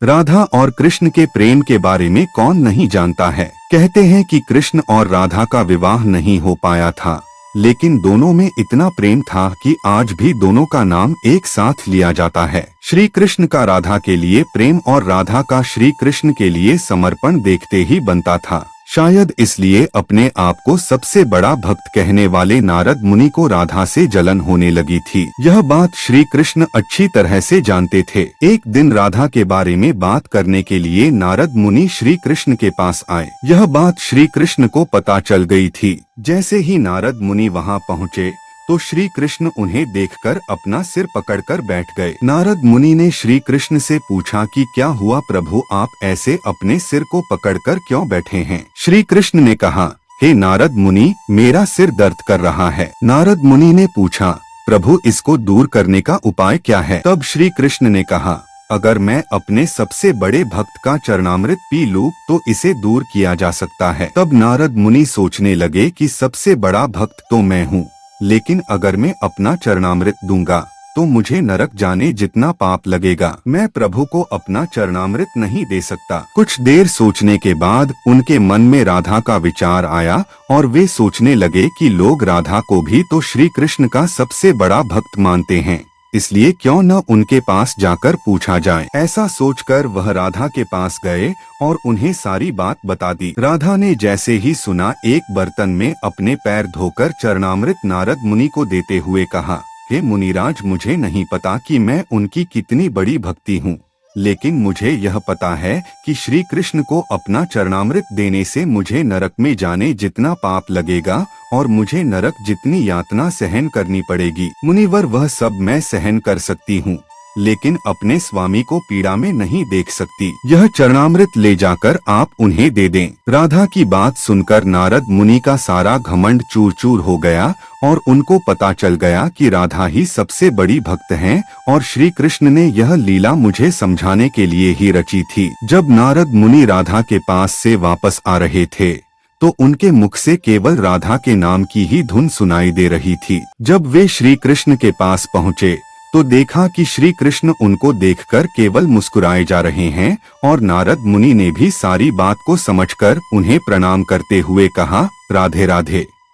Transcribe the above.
राधा और कृष्ण के प्रेम के बारे में कौन नहीं जानता है। कहते हैं कि कृष्ण और राधा का विवाह नहीं हो पाया था, लेकिन दोनों में इतना प्रेम था कि आज भी दोनों का नाम एक साथ लिया जाता है। श्री कृष्ण का राधा के लिए प्रेम और राधा का श्री कृष्ण के लिए समर्पण देखते ही बनता था। शायद इसलिए अपने आप को सबसे बड़ा भक्त कहने वाले नारद मुनि को राधा से जलन होने लगी थी। यह बात श्री कृष्ण अच्छी तरह से जानते थे। एक दिन राधा के बारे में बात करने के लिए नारद मुनि श्री कृष्ण के पास आए। यह बात श्री कृष्ण को पता चल गई थी। जैसे ही नारद मुनि वहां पहुंचे तो श्री कृष्ण उन्हें देखकर अपना सिर पकड़कर बैठ गए। नारद मुनि ने श्री कृष्ण से पूछा कि क्या हुआ प्रभु, आप ऐसे अपने सिर को पकड़कर क्यों बैठे हैं। श्री कृष्ण ने कहा, हे नारद मुनि, मेरा सिर दर्द कर रहा है। नारद मुनि ने पूछा, प्रभु इसको दूर करने का उपाय क्या है। तब श्री कृष्ण ने कहा, अगर मैं अपने सबसे बड़े भक्त का चरणामृत पी लूं तो इसे दूर किया जा सकता है। तब नारद मुनि सोचने लगे कि सबसे बड़ा भक्त तो मैं हूँ, लेकिन अगर मैं अपना चरणामृत दूंगा तो मुझे नरक जाने जितना पाप लगेगा। मैं प्रभु को अपना चरणामृत नहीं दे सकता। कुछ देर सोचने के बाद उनके मन में राधा का विचार आया और वे सोचने लगे कि लोग राधा को भी तो श्री कृष्ण का सबसे बड़ा भक्त मानते हैं, इसलिए क्यों न उनके पास जाकर पूछा जाए। ऐसा सोचकर वह राधा के पास गए और उन्हें सारी बात बता दी। राधा ने जैसे ही सुना, एक बर्तन में अपने पैर धोकर चरणामृत नारद मुनि को देते हुए कहा, हे मुनिराज, मुझे नहीं पता कि मैं उनकी कितनी बड़ी भक्ति हूँ, लेकिन मुझे यह पता है कि श्री कृष्ण को अपना चरणामृत देने से मुझे नरक में जाने जितना पाप लगेगा और मुझे नरक जितनी यातना सहन करनी पड़ेगी। मुनिवर, वह सब मैं सहन कर सकती हूँ, लेकिन अपने स्वामी को पीड़ा में नहीं देख सकती। यह चरणामृत ले जाकर आप उन्हें दे दें। राधा की बात सुनकर नारद मुनि का सारा घमंड चूर चूर हो गया और उनको पता चल गया कि राधा ही सबसे बड़ी भक्त हैं और श्री कृष्ण ने यह लीला मुझे समझाने के लिए ही रची थी। जब नारद मुनि राधा के पास से वापस आ रहे थे तो उनके मुख से केवल राधा के नाम की ही धुन सुनाई दे रही थी। जब वे श्री कृष्ण के पास पहुँचे तो देखा कि श्री कृष्ण उनको देखकर केवल मुस्कुराए जा रहे हैं और नारद मुनि ने भी सारी बात को समझकर उन्हें प्रणाम करते हुए कहा, राधे राधे।